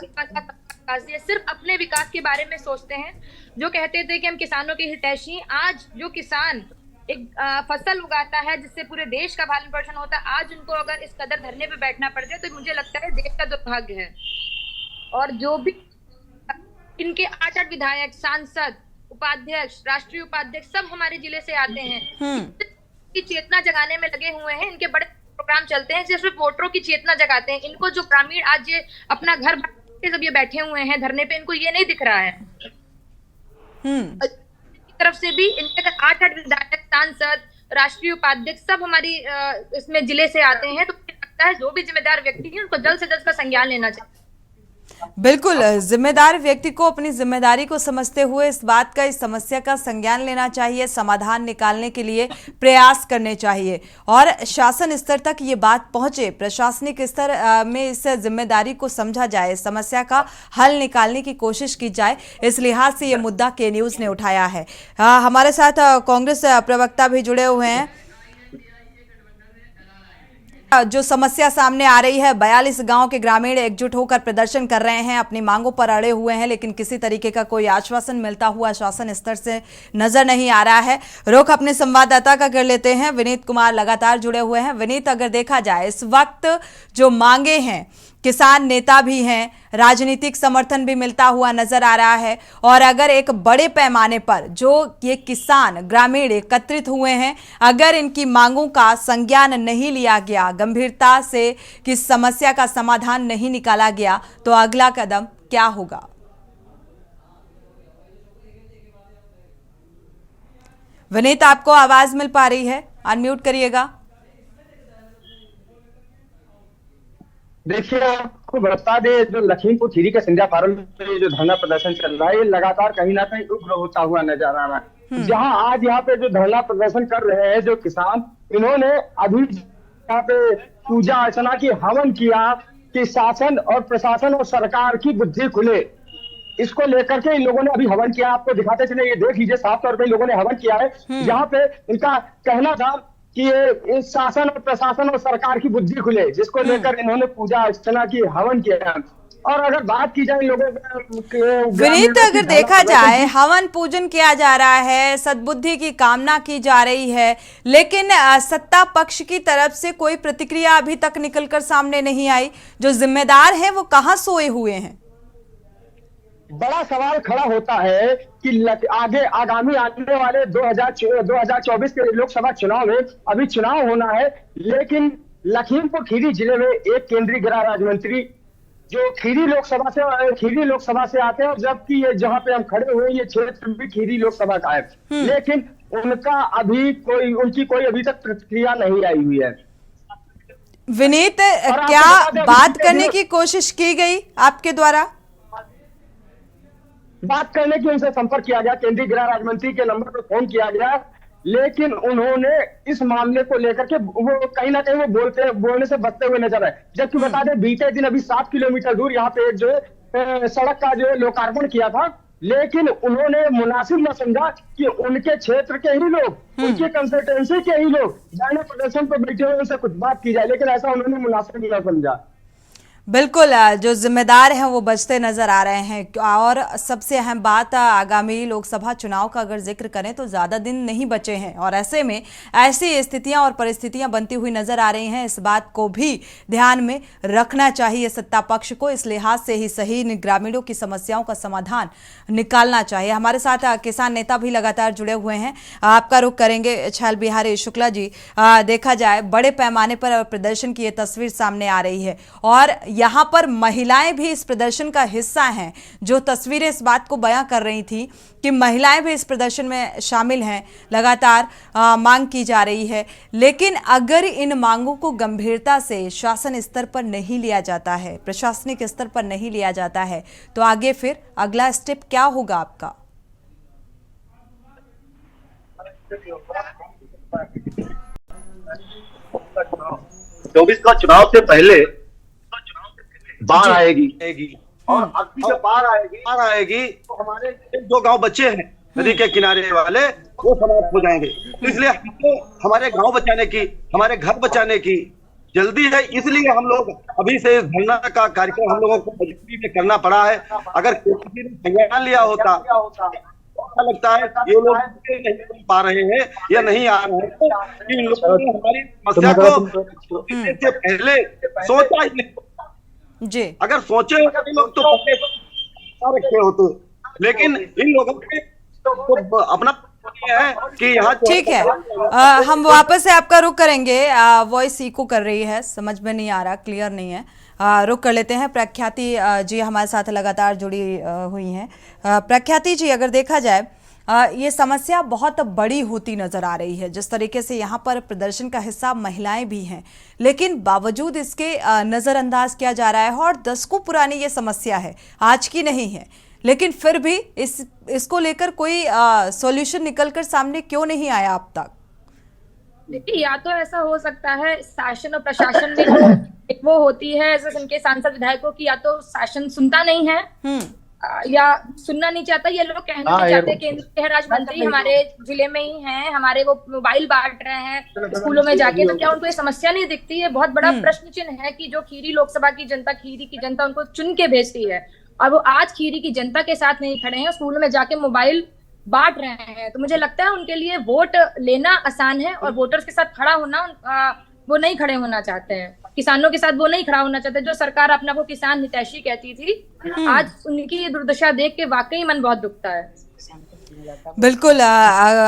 सिर्फ अपने विकास के बारे में सोचते हैं। जो कहते थे कि हम किसानों के हितैषी, आज जो किसान एक फसल उगाता है जिससे पूरे देश का भरण पोषण होता है, आज उनको अगर इस कदर धरने पे बैठना पड़ जाए तो मुझे लगता है देश का दुर्भाग्य है। और जो भी इनके 8 विधायक, सांसद, उपाध्यक्ष, राष्ट्रीय उपाध्यक्ष सब हमारे जिले से आते हैं, की चेतना जगाने में लगे हुए हैं। इनके बड़े प्रोग्राम चलते हैं सिर्फ वोटरों की चेतना जगाते हैं। इनको जो ग्रामीण आज ये अपना घर जब ये बैठे हुए हैं धरने पे, इनको ये नहीं दिख रहा है। तरफ से भी इनके 8 विधायक, सांसद, राष्ट्रीय उपाध्यक्ष सब हमारी इसमें जिले से आते हैं। तो मुझे लगता है जो भी जिम्मेदार व्यक्ति है उनको जल्द से जल्द का संज्ञान लेना चाहिए। बिल्कुल, जिम्मेदार व्यक्ति को अपनी जिम्मेदारी को समझते हुए इस बात का, इस समस्या का संज्ञान लेना चाहिए, समाधान निकालने के लिए प्रयास करने चाहिए और शासन स्तर तक ये बात पहुंचे, प्रशासनिक स्तर में इस जिम्मेदारी को समझा जाए, समस्या का हल निकालने की कोशिश की जाए। इस लिहाज से ये मुद्दा के न्यूज़ ने उठाया है। हमारे साथ कांग्रेस प्रवक्ता भी जुड़े हुए हैं। जो समस्या सामने आ रही है, 42 गांव के ग्रामीण एकजुट होकर प्रदर्शन कर रहे हैं, अपनी मांगों पर अड़े हुए हैं, लेकिन किसी तरीके का कोई आश्वासन मिलता हुआ शासन स्तर से नजर नहीं आ रहा है। रुख अपने संवाददाता का कर लेते हैं। विनीत कुमार लगातार जुड़े हुए हैं। विनीत, अगर देखा जाए इस वक्त जो मांगे हैं, किसान नेता भी हैं, राजनीतिक समर्थन भी मिलता हुआ नजर आ रहा है, और अगर एक बड़े पैमाने पर जो ये किसान ग्रामीण एकत्रित हुए हैं, अगर इनकी मांगों का संज्ञान नहीं लिया गया, गंभीरता से कि समस्या का समाधान नहीं निकाला गया, तो अगला कदम क्या होगा? विनीत, आपको आवाज मिल पा रही है? अनम्यूट करिएगा। देखिए, आपको बता दे, जो लखीमपुर खीरी के सिंधिया फार्म में जो धरना प्रदर्शन चल रहा है, ये लगातार कहीं ना कहीं उग्र होता हुआ नजर आ रहा है। जहां आज यहाँ पे जो धरना प्रदर्शन कर रहे हैं जो किसान, इन्होंने अभी यहाँ पे पूजा अर्चना की, हवन किया कि शासन और प्रशासन और सरकार की बुद्धि खुले। इसको लेकर के इन लोगों ने अभी हवन किया। आपको दिखाते चले, ये देख लीजिए, साफ तौर पे इन लोगों ने हवन किया है। जहाँ पे इनका कहना था कि ये शासन और प्रशासन और सरकार की बुद्धि खुले, जिसको लेकर इन्होंने पूजा अर्चना की, हवन किया। और अगर बात की जाए लोगों विनीत, अगर देखा जाए हवन पूजन किया जा रहा है, सद्बुद्धि की कामना की जा रही है, लेकिन सत्ता पक्ष की तरफ से कोई प्रतिक्रिया अभी तक निकलकर सामने नहीं आई। जो जिम्मेदार हैं वो कहां सोए हुए हैं? बड़ा सवाल खड़ा होता है कि आगे आगामी आने वाले 2024 के लोकसभा चुनाव में अभी चुनाव होना है, लेकिन लखीमपुर खीरी जिले में एक केंद्रीय गृह राज्य मंत्री जो खीरी लोकसभा से आते हैं, जबकि ये जहां पे हम खड़े हुए ये क्षेत्र भी खीरी लोकसभा का है, लेकिन उनकी कोई अभी तक प्रतिक्रिया नहीं आई हुई है। विनीत, क्या बात करने की कोशिश की गई आपके द्वारा? बात करने की उनसे संपर्क किया गया, केंद्रीय गृह राज्य मंत्री के नंबर पर फोन किया गया, लेकिन उन्होंने इस मामले को लेकर के वो कहीं ना कहीं वो बोलने से बचते हुए नजर आए। जबकि बता दें बीते दिन अभी 7 किलोमीटर दूर यहाँ पे जो है सड़क का जो है लोकार्पण किया था, लेकिन उन्होंने मुनासिब न समझा कि उनके क्षेत्र के ही लोग, उनके कंसल्टेंसी के ही लोग धरने प्रदर्शन पर बैठे हुए उनसे कुछ बात की जाए, लेकिन ऐसा उन्होंने मुनासिब न समझा। बिल्कुल, जो जिम्मेदार हैं वो बचते नजर आ रहे हैं। और सबसे अहम बात, आगामी लोकसभा चुनाव का अगर जिक्र करें तो ज़्यादा दिन नहीं बचे हैं और ऐसे में ऐसी स्थितियां और परिस्थितियां बनती हुई नजर आ रही हैं। इस बात को भी ध्यान में रखना चाहिए सत्ता पक्ष को। इस लिहाज से ही सही ग्रामीणों की समस्याओं का समाधान निकालना चाहिए। हमारे साथ किसान नेता भी लगातार जुड़े हुए हैं, आपका रुख करेंगे छैल बिहारी शुक्ला जी। देखा जाए बड़े पैमाने पर प्रदर्शन की ये तस्वीर सामने आ रही है और यहाँ पर महिलाएं भी इस प्रदर्शन का हिस्सा हैं। जो तस्वीरें इस बात को बयां कर रही थी कि महिलाएं भी इस प्रदर्शन में शामिल हैं, लगातार मांग की जा रही है। लेकिन अगर इन मांगों को गंभीरता से शासन स्तर पर नहीं लिया जाता है, प्रशासनिक स्तर पर नहीं लिया जाता है, तो आगे फिर अगला स्टेप क्या होगा आपका? चौबीस का चुनाव से पहले बाढ़ आएगी और अब जब बाढ़ आएगी तो हमारे जो गांव बच्चे हैं नदी के किनारे वाले वो समाप्त हो जाएंगे। इसलिए हमको हमारे गांव बचाने की, हमारे घर बचाने की जल्दी है। इसलिए हम लोग अभी से इस धरना का कार्यक्रम हम लोगों को मजबूरी में करना पड़ा है। अगर किसी ने संज्ञान लिया होता अच्छा लगता है। ये लोग नहीं कर पा रहे हैं या नहीं आ रहे हैं, इन लोगों ने हमारी समस्या को इससे पहले सोचा ही नहीं। जी, अगर सोचे लोग तो रखे होते, लेकिन इन लोगों के तो अपना है कि यहाँ ठीक है। हम वापस से आपका रुख करेंगे, वॉइस इको कर रही है, समझ में नहीं आ रहा, क्लियर नहीं है। रुख कर लेते हैं। प्रख्याति जी हमारे साथ लगातार जुड़ी हुई हैं। प्रख्याति जी, अगर देखा जाए ये समस्या बहुत बड़ी होती नजर आ रही है। जिस तरीके से यहाँ पर प्रदर्शन का हिस्सा महिलाएं भी हैं, लेकिन बावजूद इसके नज़रअंदाज किया जा रहा है और दशकों पुरानी ये समस्या है, आज की नहीं है। लेकिन फिर भी इसको लेकर कोई सॉल्यूशन निकलकर सामने क्यों नहीं आया अब तक? देखिए, या तो ऐसा हो सकता है शासन और प्रशासन में एक वो होती है ऐसे उनके सांसद विधायकों की, या तो शासन सुनता नहीं है या सुनना नहीं चाहता, ये लोग कहना नहीं चाहते। केंद्रीय राज्य मंत्री हमारे जिले में ही हैं, हमारे वो मोबाइल बांट रहे हैं स्कूलों में जाके, तो क्या उनको ये समस्या नहीं दिखती है? बहुत बड़ा प्रश्न चिन्ह है कि जो खीरी लोकसभा की जनता, खीरी की जनता उनको चुन के भेजती है और वो आज खीरी की जनता के साथ नहीं खड़े हैं, स्कूलों में जाके मोबाइल बांट रहे हैं। तो मुझे लगता है उनके लिए वोट लेना आसान है और वोटर्स के साथ खड़ा होना वो नहीं खड़े होना चाहते हैं। किसानों के साथ वो नहीं खड़ा होना चाहते। जो सरकार अपना को किसान हितैषी कहती थी, आज उनकी ये दुर्दशा देख के वाकई मन बहुत दुखता है। बिल्कुल,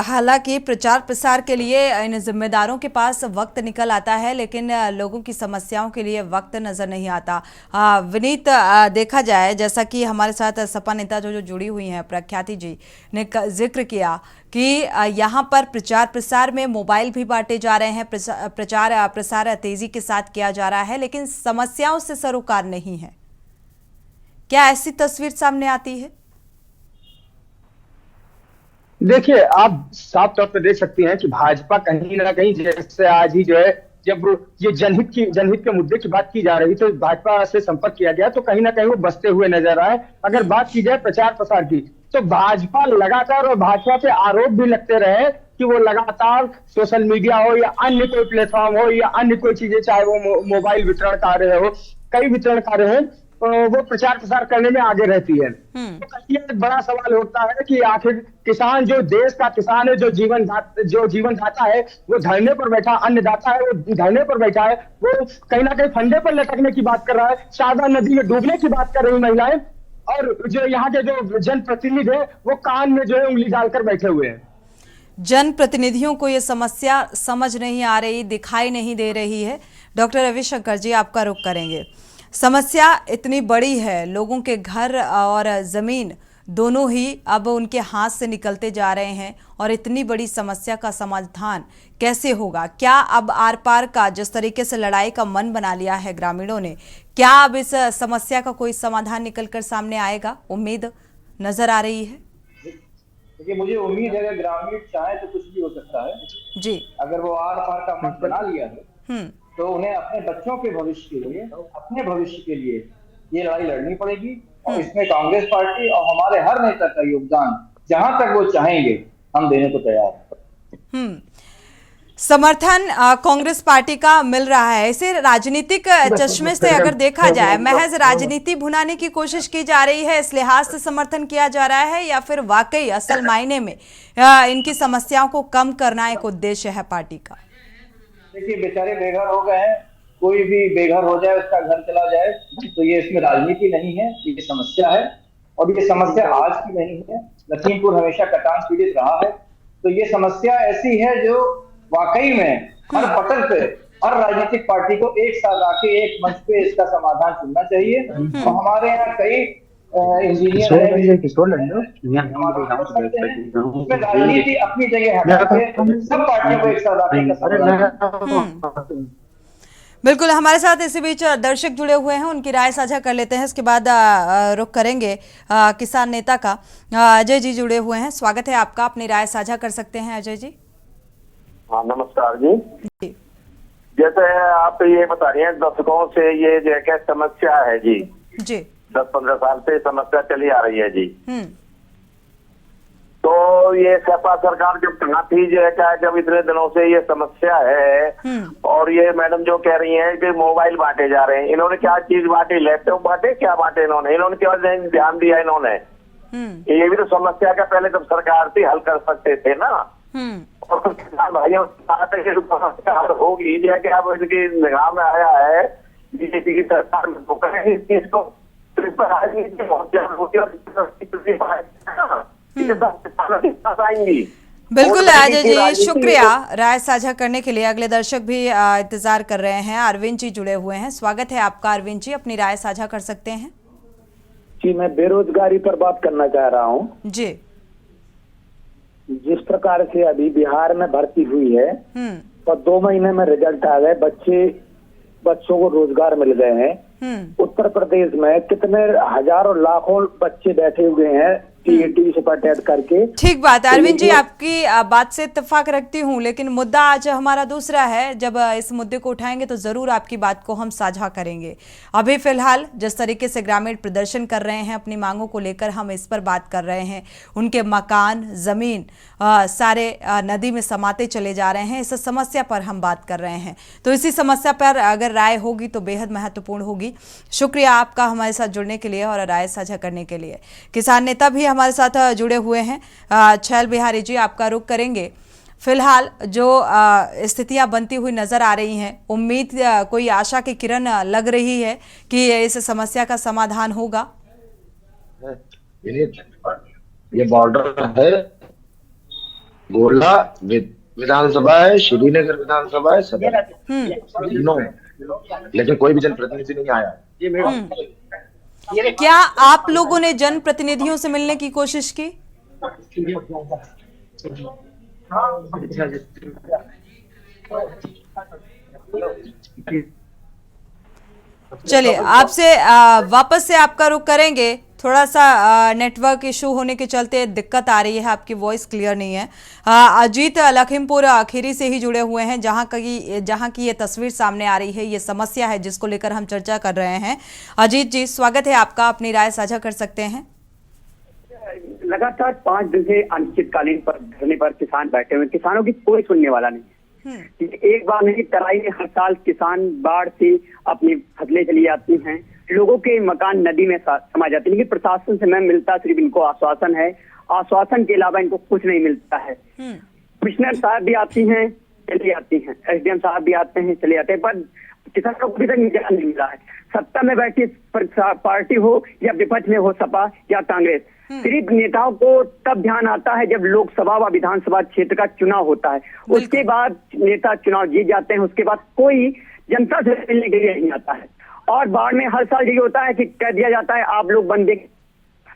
हालांकि प्रचार प्रसार के लिए इन जिम्मेदारों के पास वक्त निकल आता है, लेकिन लोगों की समस्याओं के लिए वक्त नजर नहीं आता। विनीत, देखा जाए जैसा कि हमारे साथ सपा नेता जो जुड़ी हुई हैं प्रख्याति जी ने जिक्र किया कि यहाँ पर प्रचार प्रसार में मोबाइल भी बांटे जा रहे हैं, प्रचार प्रसार तेजी के साथ किया जा रहा है, लेकिन समस्याओं से सरोकार नहीं है। क्या ऐसी तस्वीर सामने आती है? देखिए, आप साफ तौर पर देख सकती हैं कि भाजपा कहीं ना कहीं, जैसे आज ही जो है जब ये जनहित के मुद्दे की बात की जा रही तो भाजपा से संपर्क किया गया तो कहीं ना कहीं वो बसते हुए नजर आए। अगर बात की जाए प्रचार प्रसार की तो भाजपा लगातार, और भाजपा पे आरोप भी लगते रहे कि वो लगातार सोशल मीडिया हो या अन्य कोई प्लेटफॉर्म हो या अन्य कोई चीजें, चाहे वो मोबाइल वितरण कार्य हो, कई वितरण कार्य हैं, वो प्रचार प्रसार करने में आगे रहती है। तो ये एक बड़ा सवाल होता है कि आखिर किसान, जो देश का किसान है, जो जीवन दाता है, वो धरने पर बैठा, अन्नदाता है, वो धरने पर बैठा है, वो कहीं ना कहीं फंदे पर लटकने की बात कर रहा है, शारदा नदी में डूबने की बात कर रही महिलाएं, और जो यहाँ के जो जनप्रतिनिधि है वो कान में जो है उंगली डालकर बैठे हुए हैं। जनप्रतिनिधियों को ये समस्या समझ नहीं आ रही, दिखाई नहीं दे रही है। डॉक्टर रविशंकर जी, आपका रुख करेंगे। समस्या इतनी बड़ी है, लोगों के घर और ज़मीन दोनों ही अब उनके हाथ से निकलते जा रहे हैं, और इतनी बड़ी समस्या का समाधान कैसे होगा? क्या अब आर पार का जिस तरीके से लड़ाई का मन बना लिया है ग्रामीणों ने, क्या अब इस समस्या का कोई समाधान निकलकर सामने आएगा? उम्मीद नजर आ रही है। देखिए, मुझे उम्मीद है कि ग्रामीण चाहे तो कुछ भी हो सकता है जी। अगर वो आर पार का मन बना लिया है तो उन्हें अपने बच्चों के भविष्य के लिए, अपने भविष्य के लिए ये लड़ाई लड़नी पड़ेगी, और इसमें कांग्रेस पार्टी और हमारे हर नेता का योगदान जहां तक वो चाहेंगे हम देने को तैयार हैं। समर्थन कांग्रेस पार्टी का मिल रहा है। इसे राजनीतिक चश्मे से अगर देखा जाए, महज राजनीति भुनाने की कोशिश की जा रही है, इस लिहाज से समर्थन किया जा रहा है, या फिर वाकई असल मायने में इनकी समस्याओं को कम करना एक उद्देश्य है पार्टी का? देखिए, बेचारे बेघर हो गए हैं, कोई भी बेघर हो जाए, उसका घर चला जाए, तो ये इसमें राजनीति नहीं है, ये समस्या है, और ये समस्या आज की नहीं है। लखीमपुर हमेशा कटान पीड़ित रहा है, तो ये समस्या ऐसी है जो वाकई में हर पटल पे हर राजनीतिक पार्टी को एक साथ आके एक मंच पे इसका समाधान चुनना चाहिए। तो हमारे यहाँ कई इंजीनियर राजनीति अपनी जगह हटा के सब पार्टियों को एक साथ आके बिल्कुल। हमारे साथ इसी बीच दर्शक जुड़े हुए हैं, उनकी राय साझा कर लेते हैं, इसके बाद रुख करेंगे किसान नेता का। अजय जी जुड़े हुए हैं, स्वागत है आपका, अपनी राय साझा कर सकते हैं अजय जी। हाँ, नमस्कार जी। जैसे आप ये बता रही हैं, दशकों से ये जो क्या समस्या है जी, 10-15 साल से समस्या चली आ रही है जी। तो ये सपा सरकार जब कहाँ थी जो है क्या, जब इतने दिनों से ये समस्या है, और ये मैडम जो कह रही हैं कि मोबाइल बांटे जा रहे हैं, इन्होंने क्या चीज बांटी? लैपटॉप बांटे? क्या बांटे इन्होंने क्या ध्यान दिया इन्होंने? ये भी तो समस्या का पहले जब सरकार थी हल कर सकते थे ना। और किसान भाइयों समस्या हल होगी जो है कि अब इनकी निगाह में आया है बीजेपी की सरकार में, तो करें इस चीज को। बिल्कुल अजय जी, शुक्रिया राय साझा करने के लिए। अगले दर्शक भी इंतजार कर रहे हैं, अरविंद जी जुड़े हुए हैं, स्वागत है आपका अरविंद जी, अपनी राय साझा कर सकते हैं जी। मैं बेरोजगारी पर बात करना चाह रहा हूँ जी। जिस प्रकार से अभी बिहार में भर्ती हुई है और 2 महीने में रिजल्ट आ गए, बच्चों को रोजगार मिल गए हैं। उत्तर प्रदेश में कितने हजारों लाखों बच्चे बैठे हुए हैं टीईटी से अटैच करके। ठीक बात है अरविंद जी, आपकी बात से इत्तेफाक रखती हूँ, लेकिन मुद्दा आज हमारा दूसरा है। जब इस मुद्दे को उठाएंगे तो जरूर आपकी बात को हम साझा करेंगे। अभी फिलहाल जिस तरीके से ग्रामीण प्रदर्शन कर रहे हैं अपनी मांगों को लेकर, हम इस पर बात कर रहे हैं। उनके मकान, जमीन सारे नदी में समाते चले जा रहे हैं, इस समस्या पर हम बात कर रहे हैं। तो इसी समस्या पर अगर राय होगी तो बेहद महत्वपूर्ण होगी। शुक्रिया आपका हमारे साथ जुड़ने के लिए और राय साझा करने के लिए। किसान नेता भी हमारे साथ जुड़े हुए हैं, छैल बिहारी जी, आपका रुख करेंगे। फिलहाल जो स्थितियां बनती हुई नजर आ रही हैं, उम्मीद कोई आशा की किरण लग रही है कि इस समस्या का समाधान होगा? ये बॉर्डर है, गोला विधानसभा है, श्रीनगर विधानसभा है, सदर तीनों है, लेकिन कोई भी जनप्रतिनिधि नहीं आया। क्या आप लोगों ने जनप्रतिनिधियों से मिलने की कोशिश की? चलिए, आपसे वापस से आपका रुख करेंगे। थोड़ा सा नेटवर्क इशू होने के चलते दिक्कत आ रही है, आपकी वॉइस क्लियर नहीं है। अजीत लखीमपुर खीरी से ही जुड़े हुए हैं, जहां की ये तस्वीर सामने आ रही है, ये समस्या है जिसको लेकर हम चर्चा कर रहे हैं। अजीत जी, स्वागत है आपका, अपनी राय साझा कर सकते हैं। लगातार 5 दिन से अनिश्चितकालीन पर धरने पर किसान बैठे हुए, किसानों की कोई सुनने वाला नहीं। एक बार नहीं, तराई में हर साल किसान बाढ़ से अपनी फसलें चली जाती हैं, लोगों के मकान नदी में समा जाते हैं। लेकिन प्रशासन से मैं मिलता सिर्फ इनको आश्वासन है, आश्वासन के अलावा इनको कुछ नहीं मिलता है। कमिश्नर साहब भी आती हैं चली आती हैं, एसडीएम साहब भी आते हैं चले आते हैं, पर किसानों को अभी तक न्याय नहीं मिला है। सत्ता में बैठी पार्टी हो या विपक्ष में हो सपा या कांग्रेस, सिर्फ नेताओं को तब ध्यान आता है जब लोकसभा व विधानसभा क्षेत्र का चुनाव होता है। उसके बाद नेता चुनाव जीत जाते हैं, उसके बाद कोई जनता से मिलने के लिए नहीं आता है। और बाढ़ में हर साल ये होता है कि कह दिया जाता है आप लोग बंदे,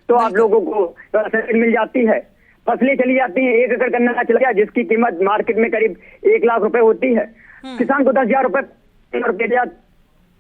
तो आप लोगों को मिल जाती है, फसलें चली जाती हैं। 1 एकड़ गन्ना चला गया जिसकी कीमत मार्केट में करीब 1 लाख रुपए होती है, किसान को 10,000 रुपए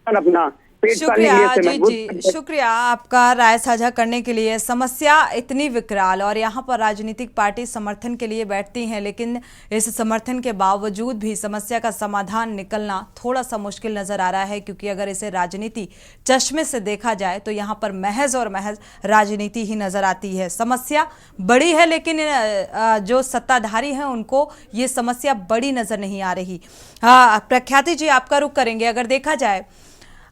अपना शुक्रिया जी, शुक्रिया आपका राय साझा करने के लिए। समस्या इतनी विकराल और यहाँ पर राजनीतिक पार्टी समर्थन के लिए बैठती हैं, लेकिन इस समर्थन के बावजूद भी समस्या का समाधान निकलना थोड़ा सा मुश्किल नजर आ रहा है, क्योंकि अगर इसे राजनीति चश्मे से देखा जाए तो यहाँ पर महज और महज राजनीति ही नजर आती है। समस्या बड़ी है, लेकिन जो सत्ताधारी हैं उनको ये समस्या बड़ी नजर नहीं आ रही। प्रख्याति जी, आपका रुख करेंगे। अगर देखा जाए,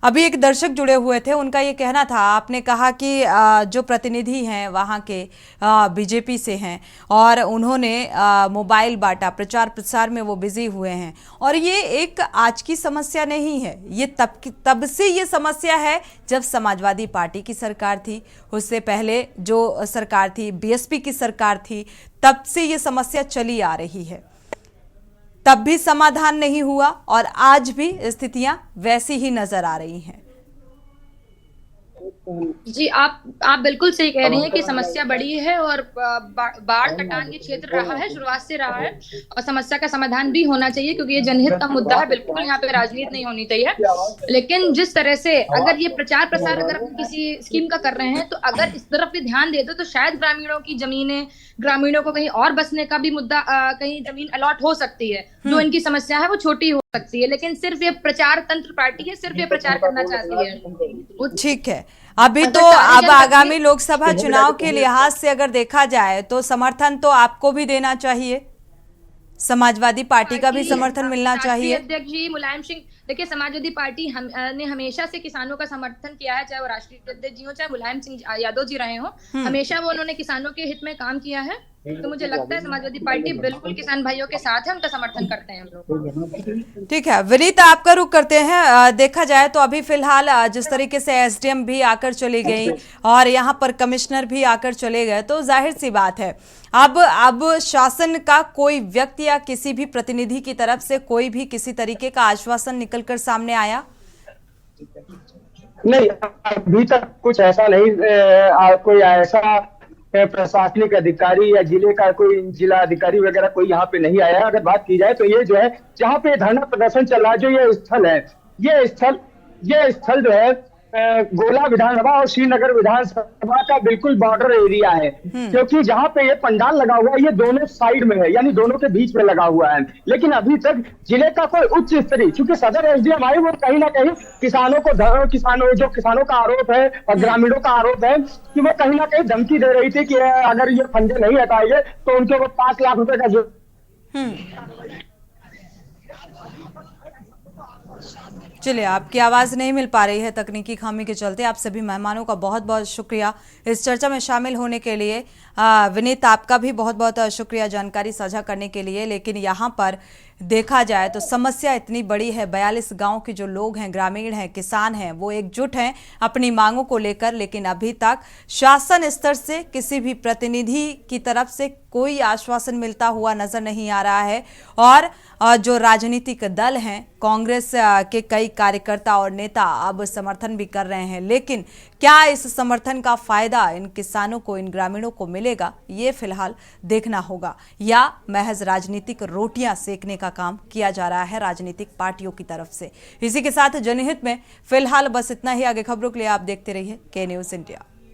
अभी एक दर्शक जुड़े हुए थे, उनका ये कहना था, आपने कहा कि जो प्रतिनिधि हैं वहाँ के बीजेपी से हैं और उन्होंने मोबाइल बांटा, प्रचार प्रसार में वो बिजी हुए हैं, और ये एक आज की समस्या नहीं है, ये तब से ये समस्या है जब समाजवादी पार्टी की सरकार थी, उससे पहले जो सरकार थी बीएसपी की सरकार थी, तब से ये समस्या चली आ रही है। तब भी समाधान नहीं हुआ और आज भी स्थितियां वैसी ही नजर आ रही हैं। जी, आप बिल्कुल सही कह रही हैं कि समस्या बड़ी है और बाढ़ कटान के क्षेत्र रहा है, शुरुआत से रहा है, और समस्या का समाधान भी होना चाहिए क्योंकि ये जनहित का मुद्दा है। बिल्कुल यहाँ पे राजनीति नहीं होनी चाहिए। लेकिन जिस तरह से अगर ये प्रचार प्रसार अगर किसी स्कीम का कर रहे हैं, तो अगर इस तरफ भी ध्यान दे दो तो शायद ग्रामीणों की जमीनें, ग्रामीणों को कहीं और बसने का भी मुद्दा, कहीं जमीन अलॉट हो सकती है। जो इनकी समस्या है वो छोटी हो सकती है, लेकिन सिर्फ ये प्रचार तंत्र पार्टी है, सिर्फ ये प्रचार करना चाहती है। ठीक है, अभी तो अब आगामी लोकसभा चुनाव के लिहाज से अगर देखा जाए तो समर्थन तो आपको भी देना चाहिए, समाजवादी पार्टी का भी समर्थन मिलना चाहिए। अध्यक्ष जी मुलायम सिंह, देखिए समाजवादी पार्टी ने हमेशा से किसानों का समर्थन किया है, चाहे वो राष्ट्रीय अध्यक्ष जी हो चाहे मुलायम सिंह यादव जी रहे हो, हमेशा वो उन्होंने किसानों के हित में काम किया है। तो मुझे लगता है समाजवादी पार्टी बिल्कुल किसान भाइयों के साथ है, उनका समर्थन करते हैं हम लोग। ठीक है, विनीत आपका रुख करते हैं। देखा जाए तो अभी फिलहाल जिस तरीके से एसडीएम भी आकर चली गई और यहाँ पर कमिश्नर भी आकर चले गए, तो जाहिर सी बात है अब शासन का कोई व्यक्ति या किसी भी प्रतिनिधि की तरफ से कोई भी किसी तरीके का आश्वासन निकलकर सामने आया नहीं, अभी तक कुछ ऐसा नहीं। कोई ऐसा प्रशासनिक अधिकारी या जिले का कोई जिला अधिकारी वगैरह कोई यहाँ पे नहीं आया। अगर बात की जाए तो ये जो है जहाँ पे धरना प्रदर्शन चल रहा है, जो ये स्थल है, ये स्थल जो है गोला विधानसभा और श्रीनगर विधानसभा का बिल्कुल बॉर्डर एरिया है, क्योंकि जहाँ पे ये पंडाल लगा हुआ है ये दोनों साइड में है, यानी दोनों के बीच में लगा हुआ है। लेकिन अभी तक जिले का कोई उच्च स्तरीय, क्योंकि सदर एसडीएम आई वो कहीं ना कहीं किसानों का आरोप है और ग्रामीणों का आरोप है कि वो कहीं ना कहीं धमकी दे रही थी कि अगर ये फंडे नहीं हटाएंगे तो उनके ऊपर 5 लाख रुपए का जो चलिए, आपकी आवाज़ नहीं मिल पा रही है तकनीकी खामी के चलते। आप सभी मेहमानों का बहुत बहुत शुक्रिया इस चर्चा में शामिल होने के लिए। विनीत, आपका भी बहुत बहुत शुक्रिया जानकारी साझा करने के लिए। लेकिन यहाँ पर देखा जाए तो समस्या इतनी बड़ी है, 42 गांव के जो लोग हैं, ग्रामीण हैं, किसान हैं, वो एकजुट हैं अपनी मांगों को लेकर, लेकिन अभी तक शासन स्तर से किसी भी प्रतिनिधि की तरफ से कोई आश्वासन मिलता हुआ नजर नहीं आ रहा है। और जो राजनीतिक दल हैं, कांग्रेस के कई कार्यकर्ता और नेता अब समर्थन भी कर रहे हैं, लेकिन क्या इस समर्थन का फायदा इन किसानों को, इन ग्रामीणों को मिलेगा, ये फिलहाल देखना होगा, या महज राजनीतिक रोटियां सेकने का काम किया जा रहा है राजनीतिक पार्टियों की तरफ से। इसी के साथ जनहित में फिलहाल बस इतना ही। आगे खबरों के लिए आप देखते रहिए के न्यूज़ इंडिया।